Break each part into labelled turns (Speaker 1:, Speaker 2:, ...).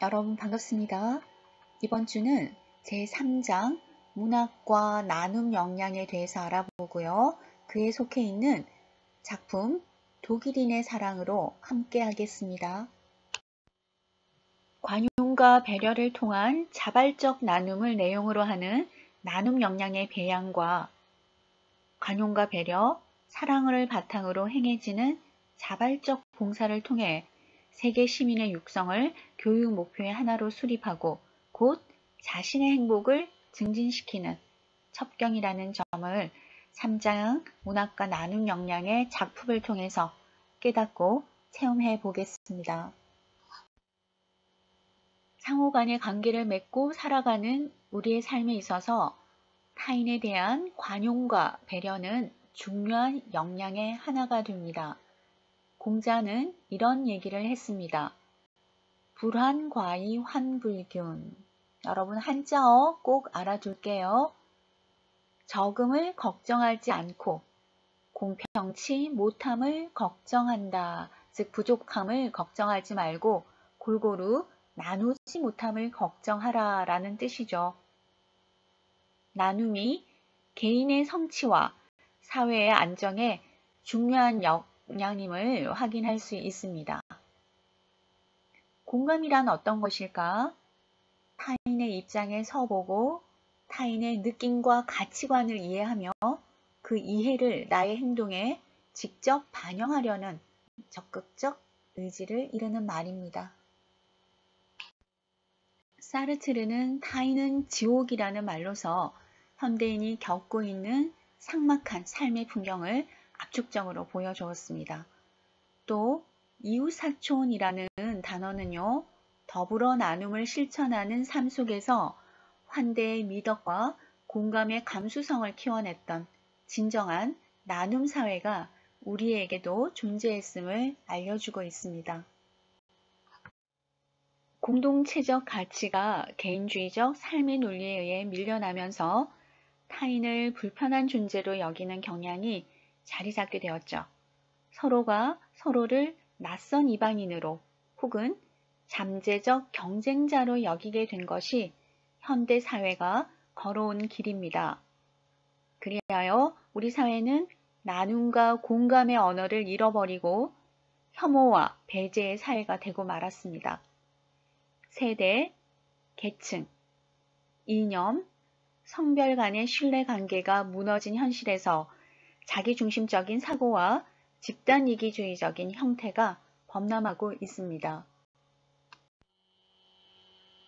Speaker 1: 여러분 반갑습니다. 이번 주는 제3장 문학과 나눔 역량에 대해서 알아보고요. 그에 속해 있는 작품 독일인의 사랑으로 함께 하겠습니다. 관용과 배려를 통한 자발적 나눔을 내용으로 하는 나눔 역량의 배양과 관용과 배려, 사랑을 바탕으로 행해지는 자발적 봉사를 통해 세계 시민의 육성을 교육 목표의 하나로 수립하고 곧 자신의 행복을 증진시키는 첩경이라는 점을 3장 문학과 나눔 역량의 작품을 통해서 깨닫고 체험해 보겠습니다. 상호 간의 관계를 맺고 살아가는 우리의 삶에 있어서 타인에 대한 관용과 배려는 중요한 역량의 하나가 됩니다. 공자는 이런 얘기를 했습니다. 불환과이 환불균. 여러분 한자어 꼭 알아둘게요. 적음을 걱정하지 않고 공평치 못함을 걱정한다. 즉 부족함을 걱정하지 말고 골고루 나누지 못함을 걱정하라 라는 뜻이죠. 나눔이 개인의 성취와 사회의 안정에 중요한 역량임을 확인할 수 있습니다. 공감이란 어떤 것일까? 타인의 입장에 서보고 타인의 느낌과 가치관을 이해하며 그 이해를 나의 행동에 직접 반영하려는 적극적 의지를 이루는 말입니다. 사르트르는 타인은 지옥이라는 말로서 현대인이 겪고 있는 삭막한 삶의 풍경을 압축적으로 보여주었습니다. 또 이웃사촌이라는 단어는요, 더불어 나눔을 실천하는 삶 속에서 환대의 미덕과 공감의 감수성을 키워냈던 진정한 나눔 사회가 우리에게도 존재했음을 알려주고 있습니다. 공동체적 가치가 개인주의적 삶의 논리에 의해 밀려나면서 타인을 불편한 존재로 여기는 경향이 자리 잡게 되었죠. 서로가 서로를 낯선 이방인으로 혹은 잠재적 경쟁자로 여기게 된 것이 현대 사회가 걸어온 길입니다. 그리하여 우리 사회는 나눔과 공감의 언어를 잃어버리고 혐오와 배제의 사회가 되고 말았습니다. 세대, 계층, 이념, 성별 간의 신뢰관계가 무너진 현실에서 자기중심적인 사고와 집단이기주의적인 형태가 범람하고 있습니다.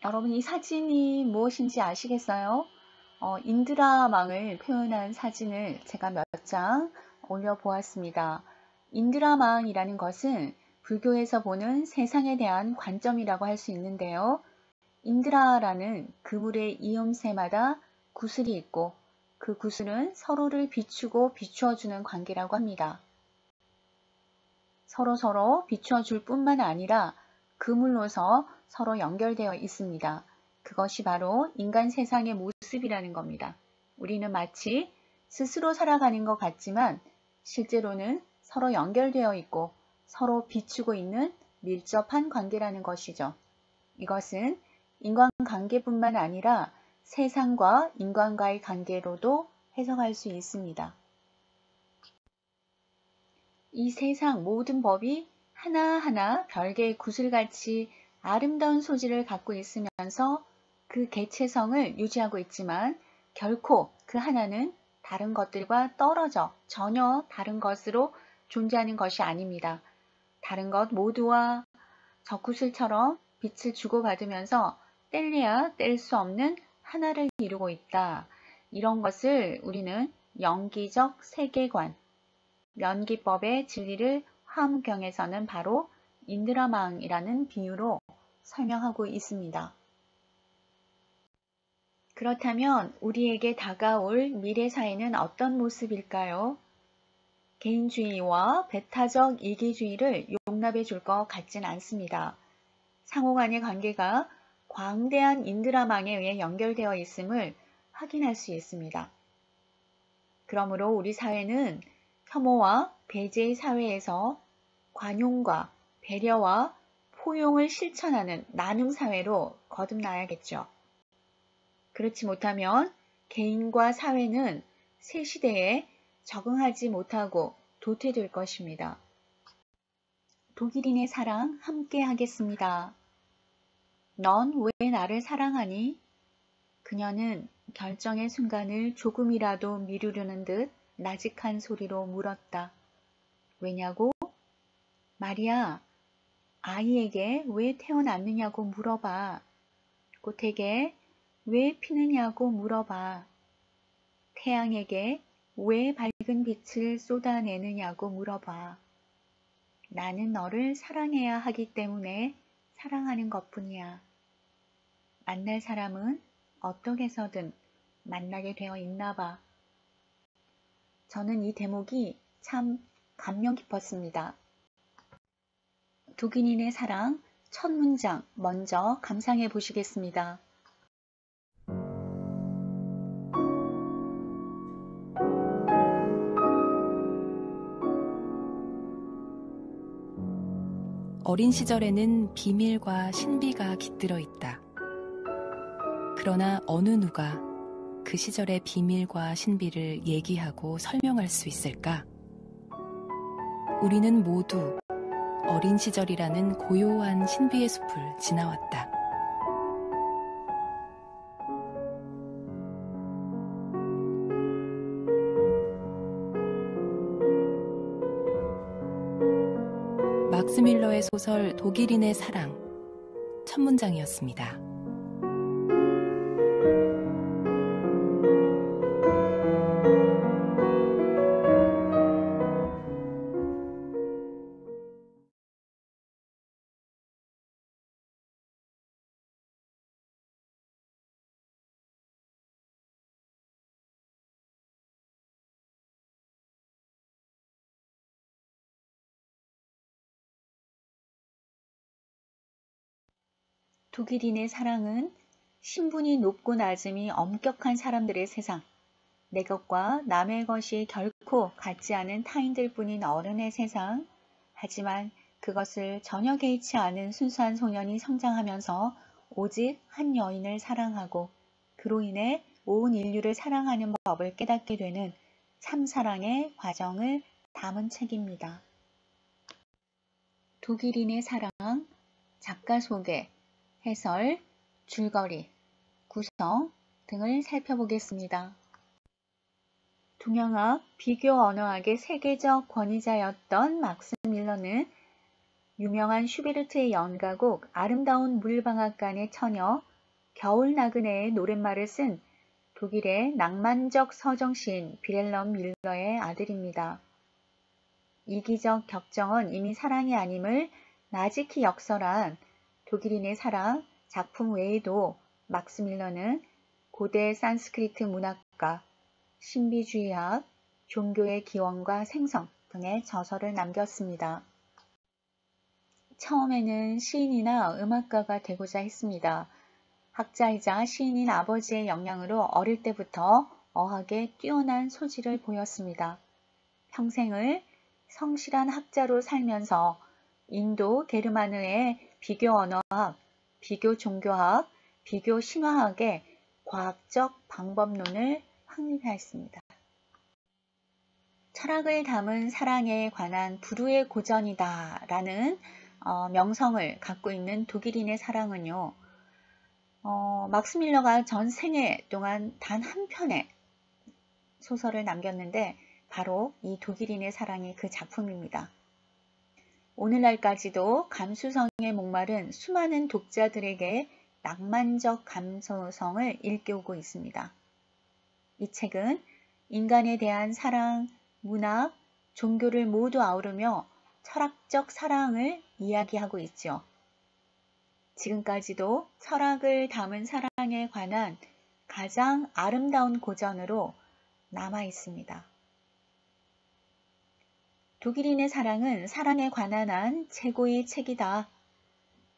Speaker 1: 여러분 이 사진이 무엇인지 아시겠어요? 인드라망을 표현한 사진을 제가 몇 장 올려보았습니다. 인드라망이라는 것은 불교에서 보는 세상에 대한 관점이라고 할 수 있는데요. 인드라라는 그물의 이음새마다 구슬이 있고 그 구슬은 서로를 비추고 비추어주는 관계라고 합니다. 서로 비추어줄 뿐만 아니라 그물로서 서로 연결되어 있습니다. 그것이 바로 인간 세상의 모습이라는 겁니다. 우리는 마치 스스로 살아가는 것 같지만 실제로는 서로 연결되어 있고 서로 비추고 있는 밀접한 관계라는 것이죠. 이것은 인간관계뿐만 아니라 세상과 인간과의 관계로도 해석할 수 있습니다. 이 세상 모든 법이 하나하나 별개의 구슬같이 아름다운 소질을 갖고 있으면서 그 개체성을 유지하고 있지만 결코 그 하나는 다른 것들과 떨어져 전혀 다른 것으로 존재하는 것이 아닙니다. 다른 것 모두와 저 구슬처럼 빛을 주고받으면서 뗄래야 뗄 수 없는 하나를 이루고 있다. 이런 것을 우리는 영기적 세계관, 면기법의 진리를 화엄경에서는 바로 인드라망이라는 비유로 설명하고 있습니다. 그렇다면 우리에게 다가올 미래 사회는 어떤 모습일까요? 개인주의와 배타적 이기주의를 용납해 줄 것 같진 않습니다. 상호 간의 관계가 광대한 인드라망에 의해 연결되어 있음을 확인할 수 있습니다. 그러므로 우리 사회는 혐오와 배제의 사회에서 관용과 배려와 포용을 실천하는 나눔사회로 거듭나야겠죠. 그렇지 못하면 개인과 사회는 새 시대에 적응하지 못하고 도태될 것입니다. 독일인의 사랑 함께 하겠습니다. 넌 왜 나를 사랑하니? 그녀는 결정의 순간을 조금이라도 미루려는 듯 나직한 소리로 물었다. 왜냐고? 말이야, 아이에게 왜 태어났느냐고 물어봐. 꽃에게 왜 피느냐고 물어봐. 태양에게 왜 밝은 빛을 쏟아내느냐고 물어봐. 나는 너를 사랑해야 하기 때문에 사랑하는 것뿐이야. 만날 사람은 어떻게 해서든 만나게 되어 있나 봐. 저는 이 대목이 참 감명 깊었습니다. 독일인의 사랑 첫 문장 먼저 감상해 보시겠습니다.
Speaker 2: 어린 시절에는 비밀과 신비가 깃들어 있다. 그러나 어느 누가 그 시절의 비밀과 신비를 얘기하고 설명할 수 있을까? 우리는 모두 어린 시절이라는 고요한 신비의 숲을 지나왔다. 막스 밀러의 소설 독일인의 사랑 첫 문장이었습니다.
Speaker 1: 독일인의 사랑은 신분이 높고 낮음이 엄격한 사람들의 세상, 내 것과 남의 것이 결코 같지 않은 타인들뿐인 어른의 세상, 하지만 그것을 전혀 개의치 않은 순수한 소년이 성장하면서 오직 한 여인을 사랑하고 그로 인해 온 인류를 사랑하는 법을 깨닫게 되는 참사랑의 과정을 담은 책입니다. 독일인의 사랑, 작가 소개, 해설, 줄거리, 구성 등을 살펴보겠습니다. 동양학, 비교 언어학의 세계적 권위자였던 막스 밀러는 유명한 슈베르트의 연가곡 아름다운 물방앗간의 처녀, 겨울 나그네의 노랫말을 쓴 독일의 낭만적 서정시인 빌헬럼 밀러의 아들입니다. 이기적 격정은 이미 사랑이 아님을 나지키 역설한 독일인의 사랑 작품 외에도 막스 밀러는 고대 산스크리트 문학과 신비주의학, 종교의 기원과 생성 등의 저서를 남겼습니다. 처음에는 시인이나 음악가가 되고자 했습니다. 학자이자 시인인 아버지의 영향으로 어릴 때부터 어학에 뛰어난 소질을 보였습니다. 평생을 성실한 학자로 살면서 인도 게르마느의 비교 언어학, 비교 종교학, 비교 신화학의 과학적 방법론을 확립하였습니다. 철학을 담은 사랑에 관한 불후의 고전이다 라는 명성을 갖고 있는 독일인의 사랑은요. 막스 밀러가 전 생애 동안 단 한 편의 소설을 남겼는데 바로 이 독일인의 사랑이 그 작품입니다. 오늘날까지도 감수성에 목마른 수많은 독자들에게 낭만적 감수성을 일깨우고 있습니다. 이 책은 인간에 대한 사랑, 문학, 종교를 모두 아우르며 철학적 사랑을 이야기하고 있죠. 지금까지도 철학을 담은 사랑에 관한 가장 아름다운 고전으로 남아 있습니다. 독일인의 사랑은 사랑에 관한 한 최고의 책이다.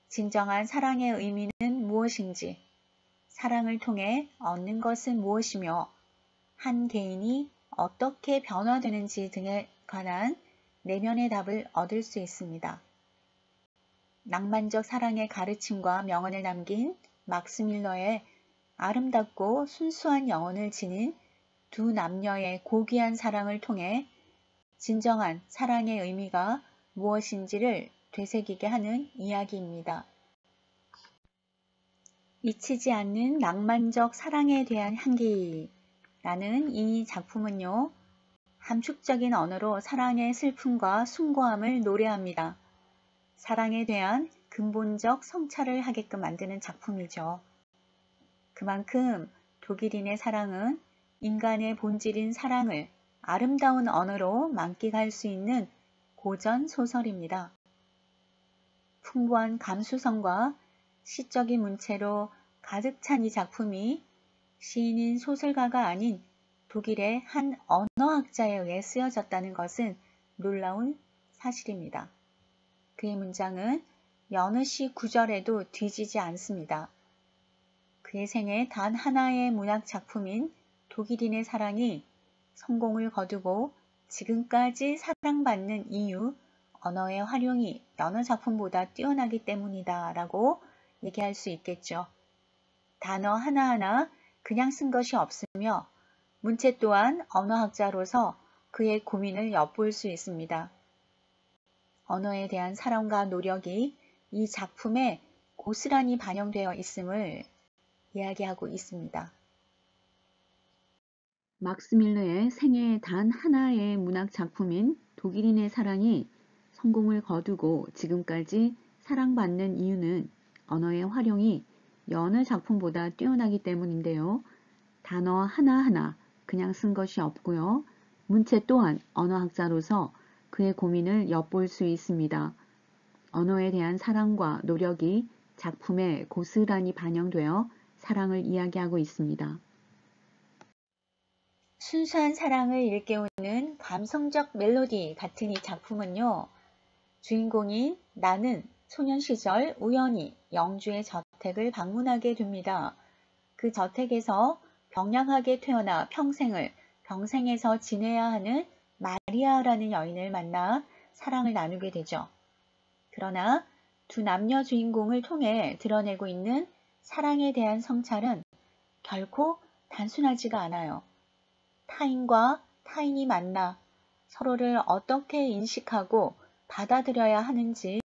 Speaker 1: 진정한 사랑의 의미는 무엇인지, 사랑을 통해 얻는 것은 무엇이며, 한 개인이 어떻게 변화되는지 등에 관한 내면의 답을 얻을 수 있습니다. 낭만적 사랑의 가르침과 명언을 남긴 막스 밀러의 아름답고 순수한 영혼을 지닌 두 남녀의 고귀한 사랑을 통해 진정한 사랑의 의미가 무엇인지를 되새기게 하는 이야기입니다. 잊히지 않는 낭만적 사랑에 대한 향기라는 이 작품은요, 함축적인 언어로 사랑의 슬픔과 숭고함을 노래합니다. 사랑에 대한 근본적 성찰을 하게끔 만드는 작품이죠. 그만큼 독일인의 사랑은 인간의 본질인 사랑을 아름다운 언어로 만끽할 수 있는 고전 소설입니다. 풍부한 감수성과 시적인 문체로 가득 찬 이 작품이 시인인 소설가가 아닌 독일의 한 언어학자에 의해 쓰여졌다는 것은 놀라운 사실입니다. 그의 문장은 여느 시 구절에도 뒤지지 않습니다. 그의 생애 단 하나의 문학 작품인 독일인의 사랑이 성공을 거두고 지금까지 사랑받는 이유, 언어의 활용이 여느 작품보다 뛰어나기 때문이다 라고 얘기할 수 있겠죠. 단어 하나하나 그냥 쓴 것이 없으며 문체 또한 언어학자로서 그의 고민을 엿볼 수 있습니다. 언어에 대한 사랑과 노력이 이 작품에 고스란히 반영되어 있음을 이야기하고 있습니다. 막스 밀러의 생애 단 하나의 문학 작품인 독일인의 사랑이 성공을 거두고 지금까지 사랑받는 이유는 언어의 활용이 여느 작품보다 뛰어나기 때문인데요. 단어 하나하나 그냥 쓴 것이 없고요. 문체 또한 언어학자로서 그의 고민을 엿볼 수 있습니다. 언어에 대한 사랑과 노력이 작품에 고스란히 반영되어 사랑을 이야기하고 있습니다. 순수한 사랑을 일깨우는 감성적 멜로디 같은 이 작품은요. 주인공인 나는 소년 시절 우연히 영주의 저택을 방문하게 됩니다. 그 저택에서 병약하게 태어나 평생을 병생에서 지내야 하는 마리아라는 여인을 만나 사랑을 나누게 되죠. 그러나 두 남녀 주인공을 통해 드러내고 있는 사랑에 대한 성찰은 결코 단순하지가 않아요. 타인과 타인이 만나 서로를 어떻게 인식하고 받아들여야 하는지,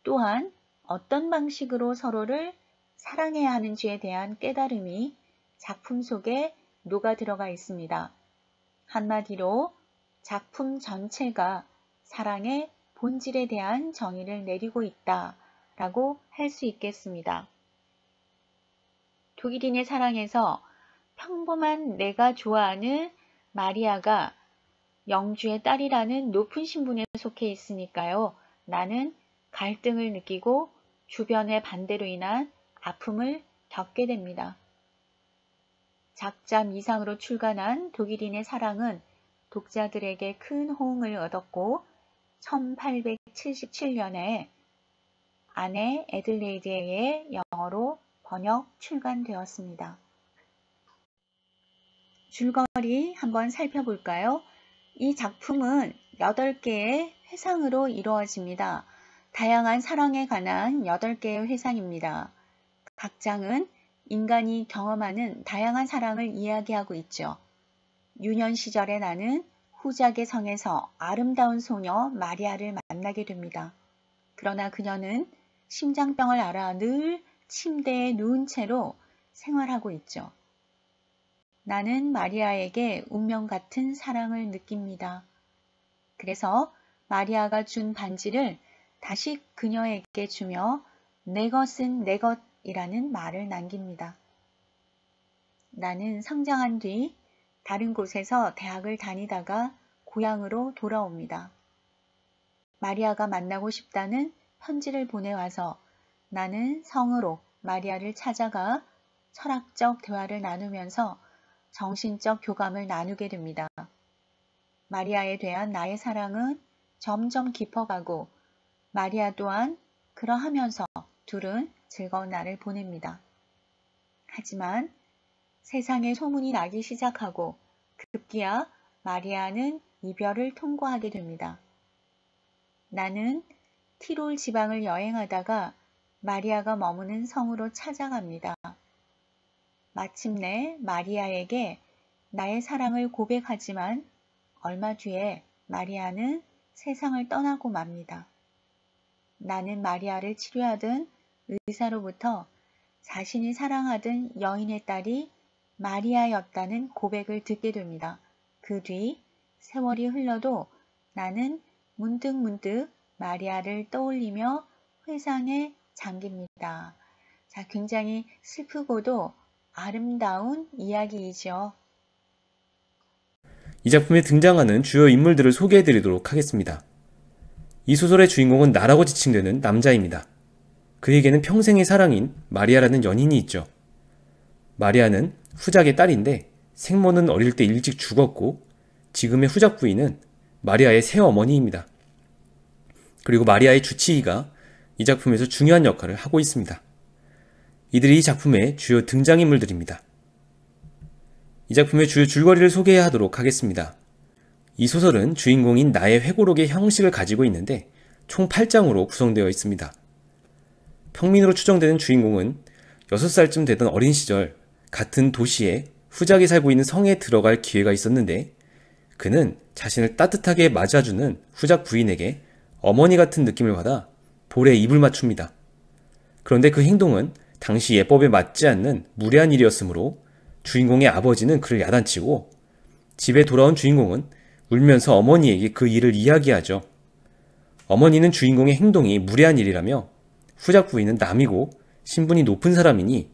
Speaker 1: 또한 어떤 방식으로 서로를 사랑해야 하는지에 대한 깨달음이 작품 속에 녹아 들어가 있습니다. 한마디로 작품 전체가 사랑의 본질에 대한 정의를 내리고 있다라고 할 수 있겠습니다. 독일인의 사랑에서 평범한 내가 좋아하는 마리아가 영주의 딸이라는 높은 신분에 속해 있으니까요. 나는 갈등을 느끼고 주변의 반대로 인한 아픔을 겪게 됩니다. 작자 미상으로 출간한 독일인의 사랑은 독자들에게 큰 호응을 얻었고 1877년에 아네 애들레이드에 의해 영어로 번역 출간되었습니다. 줄거리 한번 살펴볼까요? 이 작품은 8개의 회상으로 이루어집니다. 다양한 사랑에 관한 8개의 회상입니다. 각 장은 인간이 경험하는 다양한 사랑을 이야기하고 있죠. 유년 시절에 나는 후작의 성에서 아름다운 소녀 마리아를 만나게 됩니다. 그러나 그녀는 심장병을 앓아 늘 침대에 누운 채로 생활하고 있죠. 나는 마리아에게 운명 같은 사랑을 느낍니다. 그래서 마리아가 준 반지를 다시 그녀에게 주며 내 것은 내 것이라는 말을 남깁니다. 나는 성장한 뒤 다른 곳에서 대학을 다니다가 고향으로 돌아옵니다. 마리아가 만나고 싶다는 편지를 보내와서 나는 성으로 마리아를 찾아가 철학적 대화를 나누면서 정신적 교감을 나누게 됩니다. 마리아에 대한 나의 사랑은 점점 깊어가고 마리아 또한 그러하면서 둘은 즐거운 날을 보냅니다. 하지만 세상에 소문이 나기 시작하고 급기야 마리아는 이별을 통고하게 됩니다. 나는 티롤 지방을 여행하다가 마리아가 머무는 성으로 찾아갑니다. 마침내 마리아에게 나의 사랑을 고백하지만 얼마 뒤에 마리아는 세상을 떠나고 맙니다. 나는 마리아를 치료하던 의사로부터 자신이 사랑하던 여인의 딸이 마리아였다는 고백을 듣게 됩니다. 그 뒤 세월이 흘러도 나는 문득문득 마리아를 떠올리며 회상에 잠깁니다. 자, 굉장히 슬프고도 아름다운 이야기이죠.
Speaker 3: 이 작품에 등장하는 주요 인물들을 소개해드리도록 하겠습니다. 이 소설의 주인공은 나라고 지칭되는 남자입니다. 그에게는 평생의 사랑인 마리아라는 연인이 있죠. 마리아는 후작의 딸인데 생모는 어릴 때 일찍 죽었고 지금의 후작 부인은 마리아의 새어머니입니다. 그리고 마리아의 주치의가 이 작품에서 중요한 역할을 하고 있습니다. 이들이 이 작품의 주요 등장인물들입니다. 이 작품의 주요 줄거리를 소개하도록 하겠습니다. 이 소설은 주인공인 나의 회고록의 형식을 가지고 있는데 총 8장으로 구성되어 있습니다. 평민으로 추정되는 주인공은 6살쯤 되던 어린 시절 같은 도시에 후작이 살고 있는 성에 들어갈 기회가 있었는데 그는 자신을 따뜻하게 맞아주는 후작 부인에게 어머니 같은 느낌을 받아 볼에 입을 맞춥니다. 그런데 그 행동은 당시 예법에 맞지 않는 무례한 일이었으므로 주인공의 아버지는 그를 야단치고 집에 돌아온 주인공은 울면서 어머니에게 그 일을 이야기하죠. 어머니는 주인공의 행동이 무례한 일이라며 후작 부인은 남이고 신분이 높은 사람이니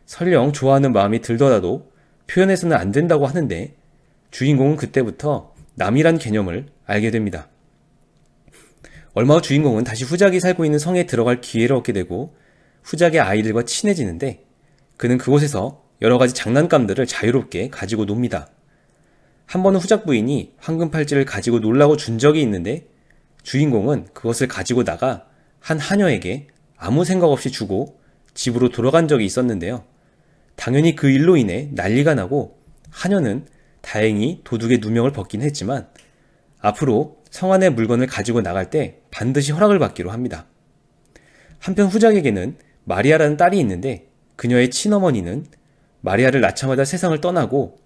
Speaker 3: 설령 좋아하는 마음이 들더라도 표현해서는 안 된다고 하는데 주인공은 그때부터 남이란 개념을 알게 됩니다. 얼마 후 주인공은 다시 후작이 살고 있는 성에 들어갈 기회를 얻게 되고 후작의 아이들과 친해지는데 그는 그곳에서 여러가지 장난감들을 자유롭게 가지고 놉니다. 한 번은 후작 부인이 황금 팔찌를 가지고 놀라고 준 적이 있는데 주인공은 그것을 가지고 나가 한 하녀에게 아무 생각 없이 주고 집으로 돌아간 적이 있었는데요. 당연히 그 일로 인해 난리가 나고 하녀는 다행히 도둑의 누명을 벗긴 했지만 앞으로 성 안의 물건을 가지고 나갈 때 반드시 허락을 받기로 합니다. 한편 후작에게는 마리아라는 딸이 있는데 그녀의 친어머니는 마리아를 낳자마자 세상을 떠나고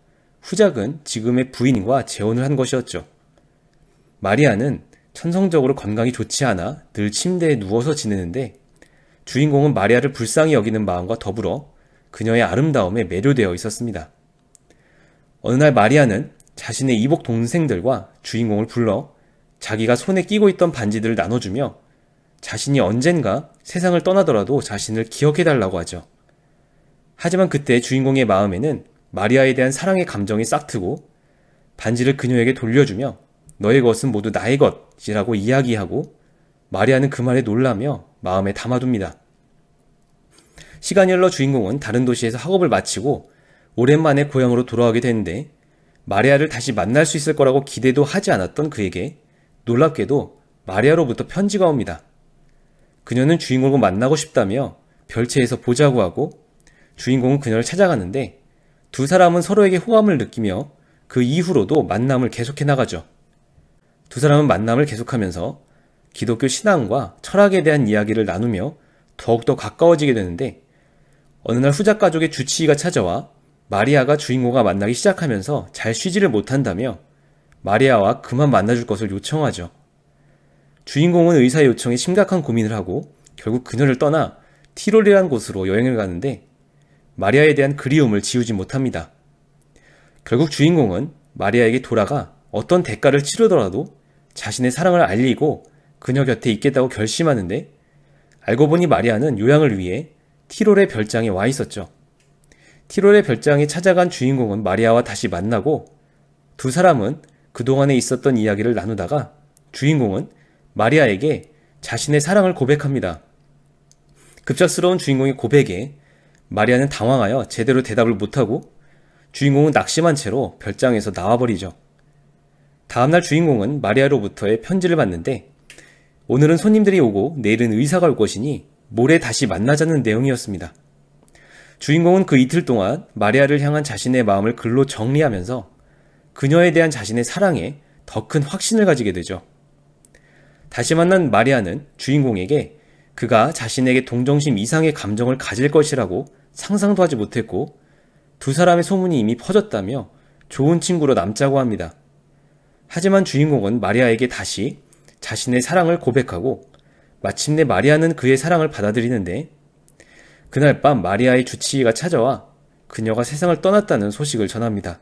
Speaker 3: 후작은 지금의 부인과 재혼을 한 것이었죠. 마리아는 천성적으로 건강이 좋지 않아 늘 침대에 누워서 지내는데 주인공은 마리아를 불쌍히 여기는 마음과 더불어 그녀의 아름다움에 매료되어 있었습니다. 어느 날 마리아는 자신의 이복 동생들과 주인공을 불러 자기가 손에 끼고 있던 반지들을 나눠주며 자신이 언젠가 세상을 떠나더라도 자신을 기억해달라고 하죠. 하지만 그때 주인공의 마음에는 마리아에 대한 사랑의 감정이 싹트고 반지를 그녀에게 돌려주며 너의 것은 모두 나의 것이라고 이야기하고 마리아는 그 말에 놀라며 마음에 담아둡니다. 시간이 흘러 주인공은 다른 도시에서 학업을 마치고 오랜만에 고향으로 돌아오게 되는데 마리아를 다시 만날 수 있을 거라고 기대도 하지 않았던 그에게 놀랍게도 마리아로부터 편지가 옵니다. 그녀는 주인공을 만나고 싶다며 별채에서 보자고 하고 주인공은 그녀를 찾아가는데 두 사람은 서로에게 호감을 느끼며 그 이후로도 만남을 계속해 나가죠. 두 사람은 만남을 계속하면서 기독교 신앙과 철학에 대한 이야기를 나누며 더욱더 가까워지게 되는데 어느 날 후작 가족의 주치의가 찾아와 마리아가 주인공과 만나기 시작하면서 잘 쉬지를 못한다며 마리아와 그만 만나줄 것을 요청하죠. 주인공은 의사의 요청에 심각한 고민을 하고 결국 그녀를 떠나 티롤이라는 곳으로 여행을 가는데 마리아에 대한 그리움을 지우지 못합니다. 결국 주인공은 마리아에게 돌아가 어떤 대가를 치르더라도 자신의 사랑을 알리고 그녀 곁에 있겠다고 결심하는데 알고 보니 마리아는 요양을 위해 티롤의 별장에 와 있었죠. 티롤의 별장에 찾아간 주인공은 마리아와 다시 만나고 두 사람은 그동안에 있었던 이야기를 나누다가 주인공은 마리아에게 자신의 사랑을 고백합니다. 급작스러운 주인공의 고백에 마리아는 당황하여 제대로 대답을 못하고 주인공은 낙심한 채로 별장에서 나와버리죠. 다음날 주인공은 마리아로부터의 편지를 받는데 오늘은 손님들이 오고 내일은 의사가 올 것이니 모레 다시 만나자는 내용이었습니다. 주인공은 그 이틀 동안 마리아를 향한 자신의 마음을 글로 정리하면서 그녀에 대한 자신의 사랑에 더 큰 확신을 가지게 되죠. 다시 만난 마리아는 주인공에게 그가 자신에게 동정심 이상의 감정을 가질 것이라고 상상도 하지 못했고 두 사람의 소문이 이미 퍼졌다며 좋은 친구로 남자고 합니다. 하지만 주인공은 마리아에게 다시 자신의 사랑을 고백하고 마침내 마리아는 그의 사랑을 받아들이는데 그날 밤 마리아의 주치의가 찾아와 그녀가 세상을 떠났다는 소식을 전합니다.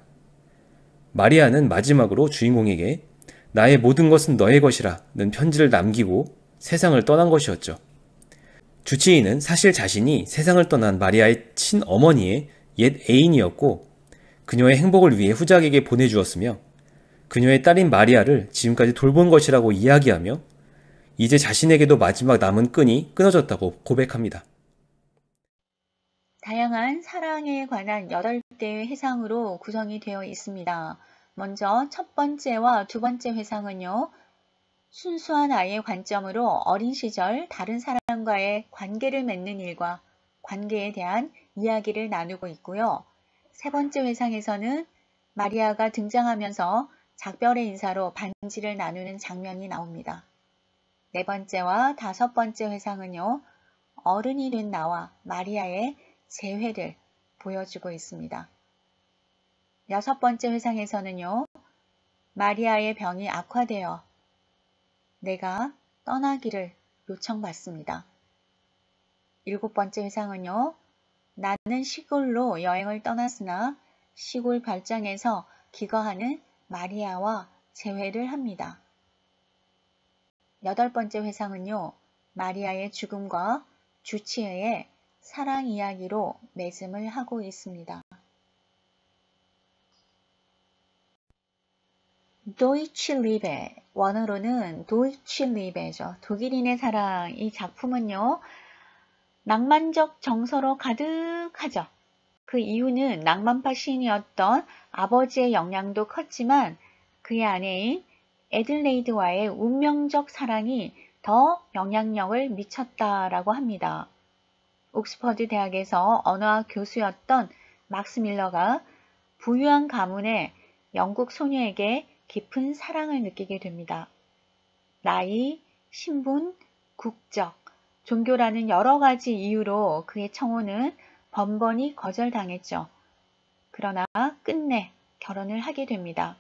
Speaker 3: 마리아는 마지막으로 주인공에게 나의 모든 것은 너의 것이라는 편지를 남기고 세상을 떠난 것이었죠. 주치의는 사실 자신이 세상을 떠난 마리아의 친어머니의 옛 애인이었고 그녀의 행복을 위해 후작에게 보내주었으며 그녀의 딸인 마리아를 지금까지 돌본 것이라고 이야기하며 이제 자신에게도 마지막 남은 끈이 끊어졌다고 고백합니다.
Speaker 1: 다양한 사랑에 관한 8개의 회상으로 구성이 되어 있습니다. 먼저 첫 번째와 두 번째 회상은요. 순수한 아이의 관점으로 어린 시절 다른 사람과의 관계를 맺는 일과 관계에 대한 이야기를 나누고 있고요. 세 번째 회상에서는 마리아가 등장하면서 작별의 인사로 반지를 나누는 장면이 나옵니다. 네 번째와 다섯 번째 회상은요. 어른이 된 나와 마리아의 재회를 보여주고 있습니다. 여섯 번째 회상에서는요. 마리아의 병이 악화되어 내가 떠나기를 요청받습니다. 일곱 번째 회상은요. 나는 시골로 여행을 떠났으나 시골 별장에서 기거하는 마리아와 재회를 합니다. 여덟 번째 회상은요. 마리아의 죽음과 주치의의 사랑 이야기로 매슴을 하고 있습니다. 도이치 리베, 원어로는 도이치 리베죠. 독일인의 사랑. 이 작품은요. 낭만적 정서로 가득하죠. 그 이유는 낭만파 시인이었던 아버지의 영향도 컸지만 그의 아내인 애들레이드와의 운명적 사랑이 더 영향력을 미쳤다라고 합니다. 옥스퍼드 대학에서 언어학 교수였던 막스 밀러가 부유한 가문의 영국 소녀에게 깊은 사랑을 느끼게 됩니다. 나이, 신분, 국적, 종교라는 여러 가지 이유로 그의 청혼은 번번이 거절당했죠. 그러나 끝내 결혼을 하게 됩니다.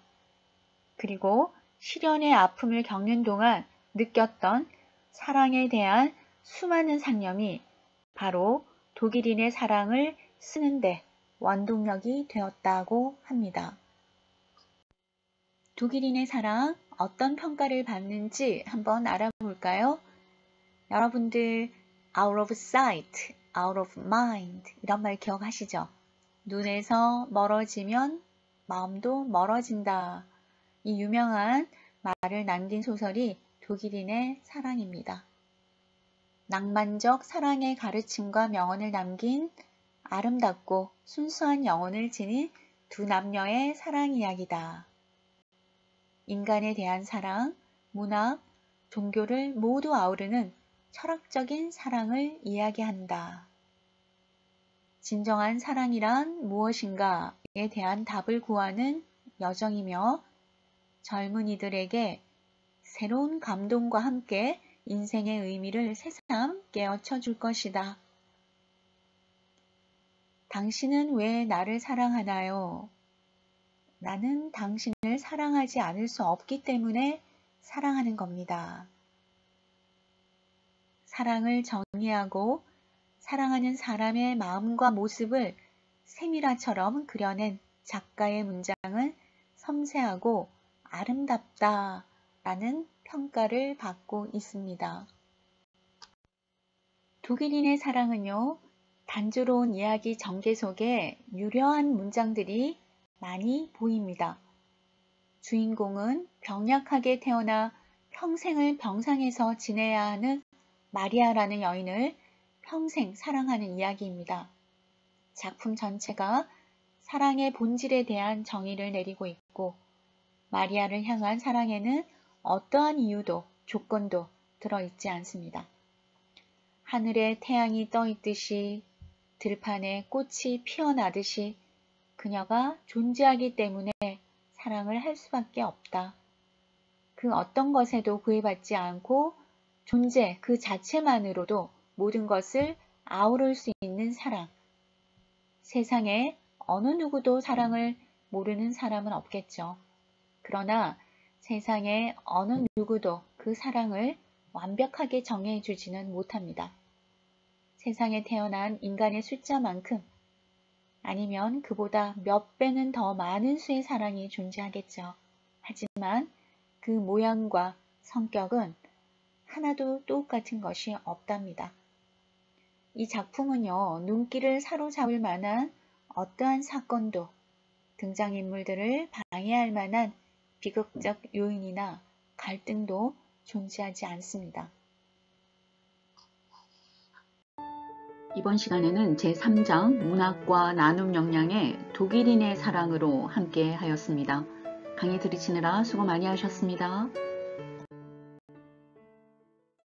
Speaker 1: 그리고 시련의 아픔을 겪는 동안 느꼈던 사랑에 대한 수많은 상념이 바로 독일인의 사랑을 쓰는데 원동력이 되었다고 합니다. 독일인의 사랑 어떤 평가를 받는지 한번 알아볼까요? 여러분들 out of sight, out of mind 이런 말 기억하시죠? 눈에서 멀어지면 마음도 멀어진다. 이 유명한 말을 남긴 소설이 독일인의 사랑입니다. 낭만적 사랑의 가르침과 명언을 남긴 아름답고 순수한 영혼을 지닌 두 남녀의 사랑 이야기다. 인간에 대한 사랑, 문학, 종교를 모두 아우르는 철학적인 사랑을 이야기한다. 진정한 사랑이란 무엇인가에 대한 답을 구하는 여정이며 젊은이들에게 새로운 감동과 함께 인생의 의미를 새삼 깨우쳐 줄 것이다. 당신은 왜 나를 사랑하나요? 나는 당신을 사랑하지 않을 수 없기 때문에 사랑하는 겁니다. 사랑을 정의하고 사랑하는 사람의 마음과 모습을 세미라처럼 그려낸 작가의 문장은 섬세하고 아름답다라는 평가를 받고 있습니다. 독일인의 사랑은요, 단조로운 이야기 전개 속에 유려한 문장들이 많이 보입니다. 주인공은 병약하게 태어나 평생을 병상에서 지내야 하는 마리아라는 여인을 평생 사랑하는 이야기입니다. 작품 전체가 사랑의 본질에 대한 정의를 내리고 있고 마리아를 향한 사랑에는 어떠한 이유도 조건도 들어있지 않습니다. 하늘에 태양이 떠 있듯이 들판에 꽃이 피어나듯이 그녀가 존재하기 때문에 사랑을 할 수밖에 없다. 그 어떤 것에도 구애받지 않고 존재 그 자체만으로도 모든 것을 아우를 수 있는 사랑. 세상에 어느 누구도 사랑을 모르는 사람은 없겠죠. 그러나 세상에 어느 누구도 그 사랑을 완벽하게 정해주지는 못합니다. 세상에 태어난 인간의 숫자만큼 아니면 그보다 몇 배는 더 많은 수의 사랑이 존재하겠죠. 하지만 그 모양과 성격은 하나도 똑같은 것이 없답니다. 이 작품은요, 눈길을 사로잡을 만한 어떠한 사건도 등장인물들을 방해할 만한 비극적 요인이나 갈등도 존재하지 않습니다. 이번 시간에는 제3장 문학과 나눔 역량의 독일인의 사랑으로 함께 하였습니다. 강의 들으시느라 수고 많이 하셨습니다.